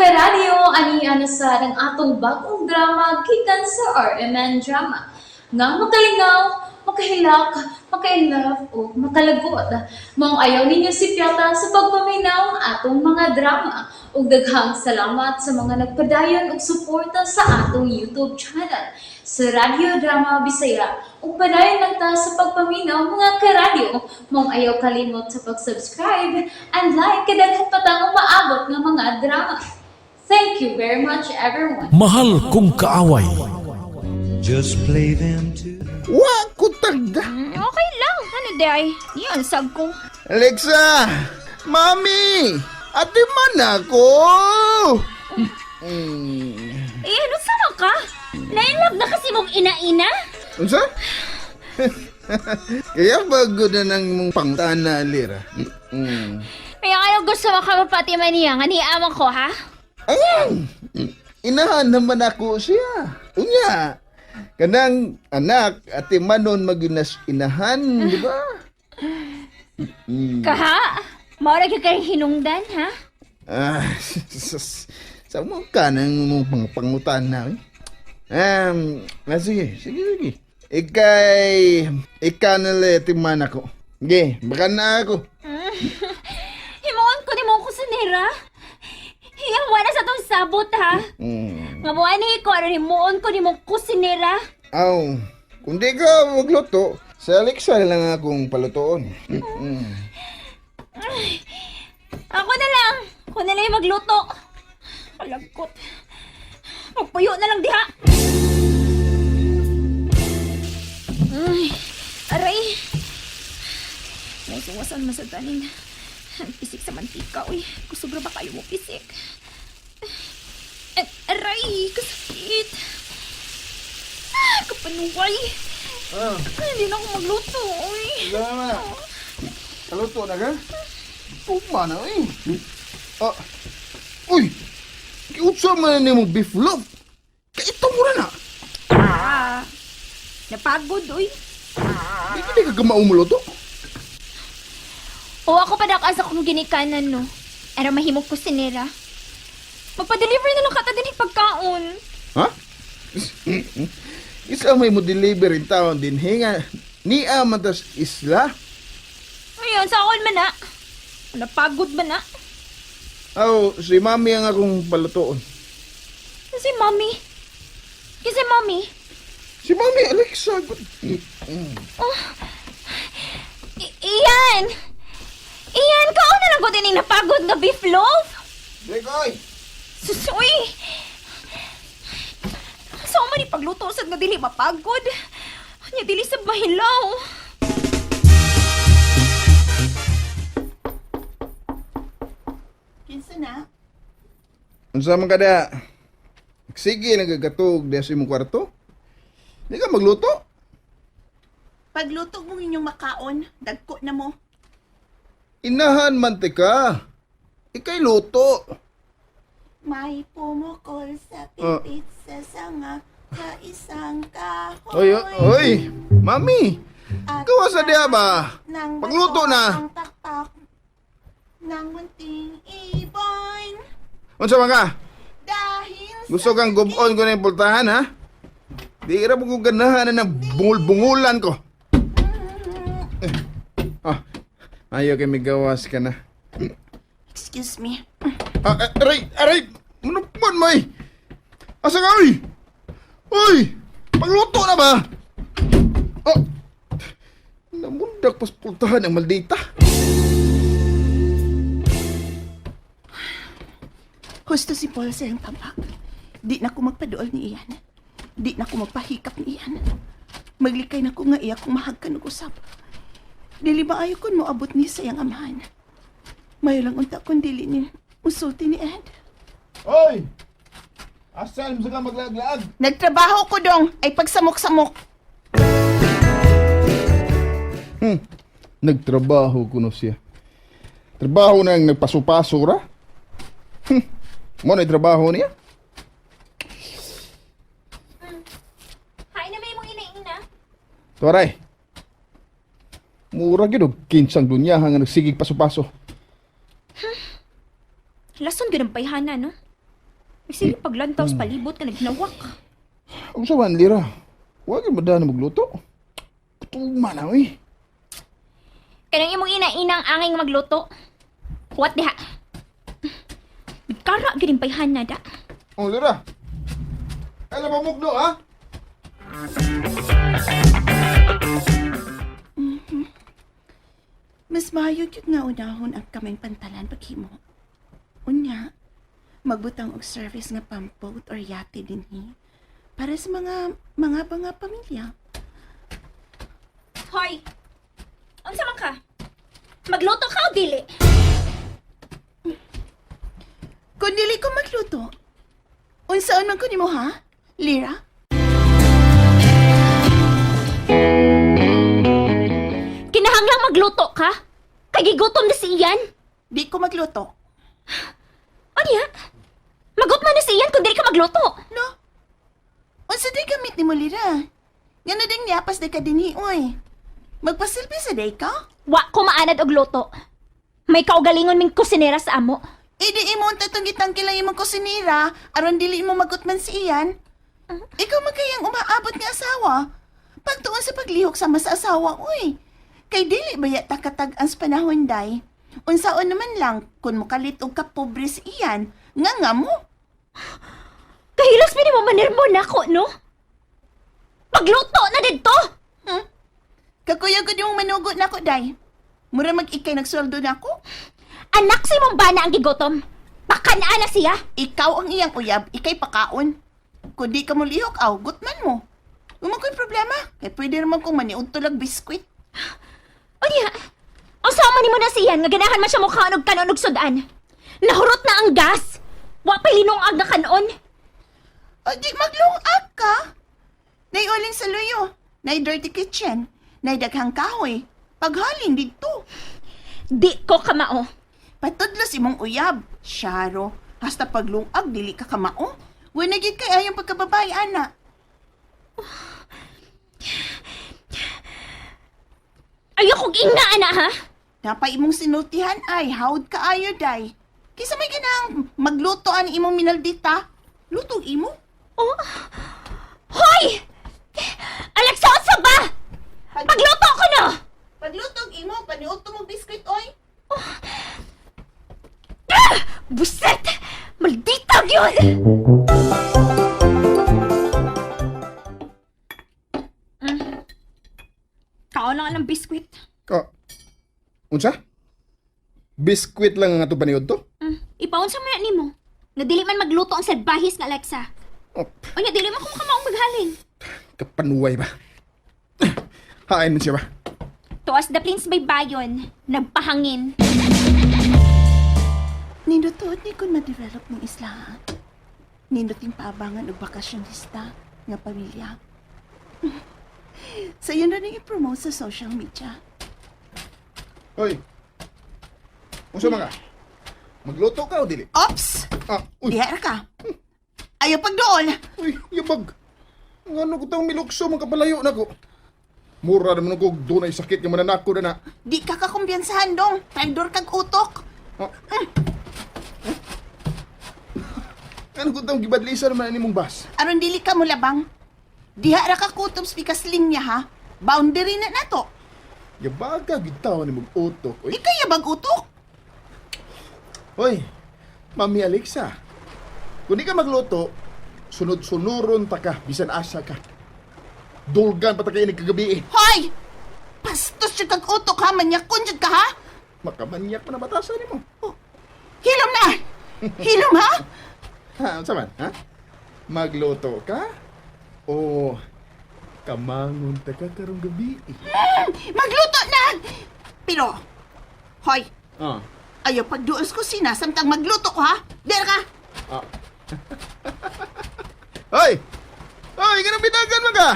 karadyo, aniya na sa ng atong bagong drama gikan sa RMN Drama. Nga makalingaw, makahilak, makailove, o makalagot. Maong ayaw ninyo si Piata sa pagpaminaw ang atong mga drama. Ug daghang salamat sa mga nagpadayon ug suporta sa atong YouTube channel sa Radio Drama Bisaya. Ug padayon lang ta sa pagpaminaw mga karadyo. Maong ayaw kalimot sa pag-subscribe and like kadaghan pa tang maabot ng mga drama. Thank you very much everyone. Mahal kong kaaway. Just play them too. Wa ko tagda. Okay lang. Ano day? Yan, sag ko. Alexa! Mami! Ate man ako! Eh, ano sama ka? Nainlove na kasi mong ina-ina? Unsa? Kaya bago na nang mong pangtana, Lira. Kaya kayo gusto makapapati man niya. Nga niamang ko, ha? Ayan! Inahan naman ako siya. Unya! Kanang anak, ate manon maginas inahan, di ba? Kaha? Maura ka kayong hinungdan, ha? Sa mo ka nang mong pangutan na, eh? Sige. Ika na letiman ako. Sige, baka na ako. Himuon ko ni mo ko sa nera. Hiyang wala sa tong sabot, ha? Nga mo ani ko, ano himuon ko ni mo kusinera. Aw, kung di ka magluto, sa Alexa na lang akong palutoon. Ako na lang. Ako na lang yung magluto. Kalagkot. Magpuyo na lang diha. Ay, aray. May suwasan masadanin. Pisik sa mantika, uy. Kusubra ba kayo mo pisik? Aray, kasakit. Kapanuway. Hindi na ako magluto, uy. Salamat. Paluto na ka? Puma na, eh. Uy! Kiutsa man na mong beef loaf. Kaito mo na na. Napagod, uy. Hindi ka maumuluto. O ako pa dakas akong ginikanan, no? Era mahimok ko sinira. Magpa-deliver na lang kata din yung pagkaon. Ha? Isa may mo deliver in town din hinga. Ni amatas isla. Ayun, sa akon man na. Napagod man na. Aw, si mami ang akong palutoon. Si mami. Kasi mami. Si mami Alexa. Iyan! Iyan, kao na lang ko din yung napagod nga beef loaf. Dekoy! Susuy! Saan man ipagluto sa nga dili mapagod? Nya dili sa mahilaw. Kinsa na? Unsa man kada? Sige nagagatog di sa imong kwarto. Di ka magluto? Pagluto mo inyong makaon, dagko na mo. Inahan mantika. Ikay luto. May pumukol sa pipit sa sanga, kaisang Oy, kahoy. oy, mami. At Gawa sa diya ba? nang Pagluto bato na. Ang takpak ng munting ibon. Unsa man ka? Dahil Gusto kang gubon ko na yung pultahan, ha? Di ira mo kong ganahan na ng bungul-bungulan ko. Ayaw kay may gawas ka na. Excuse me. Aray! Manupan, may! Asa ka, uy! Uy! Pagluto na ba? Namundak pas pultahan ang maldita. Husto si Paul sa iyang tambak. Di na ko magpaduol ni iyan. Di na ko magpahikap ni iyan. Maglikay na ko nga iya kung mahagkan og usap. Dili ba ayo kon mo abot ni sa iyang amahan. Mayo lang unta kon dili ni usulti ni Ed. Oy! Asan mo ka maglaag-laag? Nagtrabaho ko dong ay pagsamok-samok. Nagtrabaho ko no siya. Trabaho na ang nagpasupaso ra? Mo na yung trabaho niya? Hain na may mong ina-ina. Tuwaray. Mura gid og kinsang dunyahan nga nagsigig paso-paso. Lason ganang payhana, no? Sige, paglantaw sa palibot ka naghinawak. Ang saman, Lira. Huwag yung madaan na magluto. Putuma na, uy. Kanang imong ina-inang anging magluto. What diha? Kara gining payhan na da. Oh, Lira. Alam mo mugno, ha? Mas maayo yun nga unahon ang kamay pantalan paghimo. Unya, magbutang og service nga pampot or yate dinhi para sa mga pamilya. Hoy! Unsa man ka? Magluto ka o dili? Kung dili ko magluto, unsaon man ko nimo ha? Lira? Kinahanglang magluto ka? Kagigutom na si Ian? Di ko magluto. O niya? Magot man na si Ian kung dili ka magluto. No? Unsa di gamit ni mo, Lira? Nga na ding niyapas di ka dinhi, oy. Magpasilbi sa day ka? Wa ko maanad og luto. May kaugalingon ming kusinera sa amo. Di imo ang tatong gitangki lang imong kusinira, aron dili mo magutman si Ian. Ikaw magkayang umaabot nga asawa. Pagtuon sa paglihok sama sa asawa, uy. Kay dili ba yata katag-an sa panahon, day? Unsaon naman lang, kung mukalit og kapobre si Ian, nga mo. Kahilas mi ni mo manirmo nako, no? Magluto na didto! Kakuya ko di mong manugot na ko, day. Mura mag-ikay nagsweldo na ako. Anak si mong bana ang gigotom. Pakanaan na siya. Ikaw ang iyang uyab, ikay pakaon. Kung di ka mo lihok, gutman mo. Kung mako'y problema, kaya pwede naman kong maniud tulag biskwit. O niya, ang sama ni mo na siyan nga ganahan man siya mukha og kanon og sudan. Nahurot na ang gas. Wa pa'y linungag na kanon. O di maglungag ka. Nay uling sa luyo, nay dirty kitchen, nay daghang kahoy, paghalin dito. Di ko kamao. Patudlos imong uyab, Sharo. Hasta paglungag, dili ka kamao. Wala gid kay ayong pagkababay, ana. Ayokong inga, ana, ha? Napay imong sinultihan ay, hawd ka ayo, day. Kisa may ganang magluto ang imong minaldita. Lutog imo? Oh. Hoy! Alexa, unsa ba? Magluto ko na! Paglutog imo, paniudto mo biskwit, oy. Buset! Maldita yun! Kao lang alam biskwit. Unsa? Biskwit lang nga ito paniod to? Ipaon sa mga nimo. Nga dili man magluto ang salbahis nga Alexa. Oh, O nya, dili man kung kamaong maghalin. kapanuway ba? Hain mo siya ba? Tuas the plains by bayon. Nagpahangin. Nindutuod ni kun ma-develop ng isla. Ninduting paabangan og bakasyonista nga pamilya. Sa yun na i-promote sa social media. Hoy! Unsa mga? Magluto ka o dili? Ops! Uy! Diha ra ka. Ayaw pagdool. Uy! Yabag! Ngano ko tang milukso magkapalayo na ko? Mura naman ko dunay sakit yung mananako na na. Di ka kakumbiyansahan dong. Traitor kag utok. Ano ko tang gibadlisa naman ani mong bas? Aron dili ka mo labang. Diha ra ka kutob spikas linya ha. Boundary na nato. Yabag ka gitawan ni mong utok. Uy! Di kaya bag utok. Hoy! Mami Alexa! Kung di ka magluto, sunod-sunuron ta ka, bisan asa ka. Dulgan pa ta kayo nagkagabi eh. Hoy! Pastos yung kag utok ha. Manyakon jud ka ha. Makamanyak pa na batasan ni mo. Hilom na. Hilom ha. Ha? Ano saman? Ha? Magluto ka? O kamangon ta ka karong gabi eh. Magluto na. Pero, hoy, Ah. ayaw pagduos ko sina samtang magluto ko ha. Dera ka. Ah. Hoy! Hoy! Ganang binagan mo ka!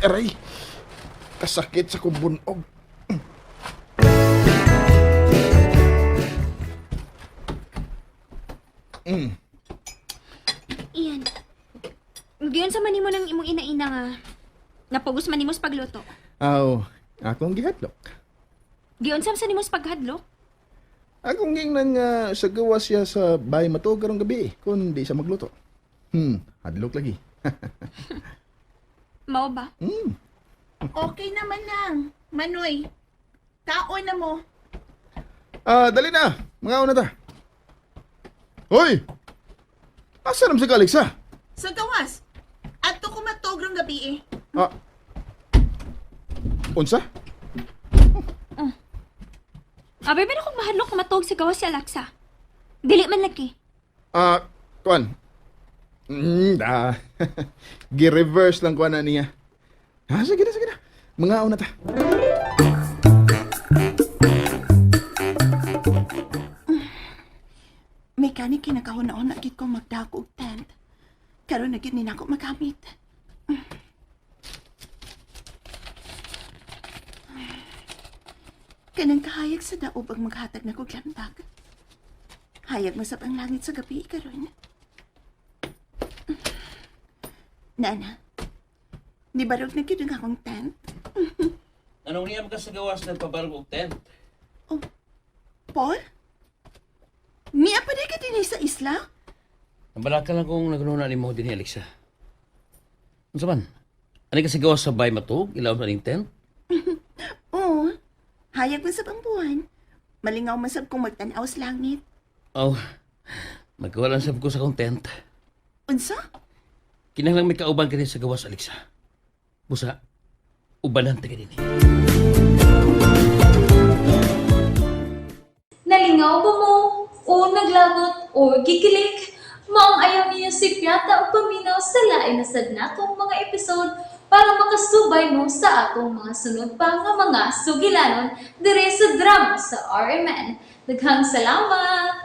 Aray! Kasakit sa kumbunog. Iyan. Giyon sa manimo ng imong ina-ina nga. Napagos man nimo sa pagluto. Aw, akong gihatlok. Giyon sa nimo sa paghadlok. Akong gingnan nga sa gawas siya sa bahay matog karong gabi kung di siya magluto. Hadlok lagi. Mao ba? Okay naman nang. Manoy, kaon na mo. Dali na. Mga una ta. Hoy! Asa naman si Alexa? Sa gawas, ato ko matogrong gabi eh. Unsa? Abay ba na kung mahadlok na matog sa gawas si Alexa? Dili man lagi. Kuan. Gi-reverse lang kuan na niya. Sige na. Mga una ta. Mekanik kinakahon na gid ko magdako og tent. Karon na gid ni nako magamit. Kanang kahayag sa daob ang maghatag na kog lamdag. Hayag masab ang langit sa gabi karon. Nana, di barog na gid ang akong tent. Anong niyam ka sa gawas nagpabarog og tent? Paul? Niya pa di ka din sa isla? Nabalaka lang kung nagnunan ni mo din ni Alexa. Ano man? Ano ka sa gawas sa bay matug? Ilaw sa ning tent? Oo. Hayag masab ang buwan. Malingaw masab kung magtanaw sa langit. Oh, magkawalan sab ko sa kong tent. Unsa? Kinahanglang may kauban ka din sa gawas, Alexa. Busa, ubanan ta ka din. Nalingaw ba mo? O naglagot? O gikilik? Maong ayaw niya si Piata o paminaw sa lain na sad natong mga episode para makasubay mo sa atong mga sunod pa nga mga sugilanon dire sa drama sa RMN. Daghang salamat!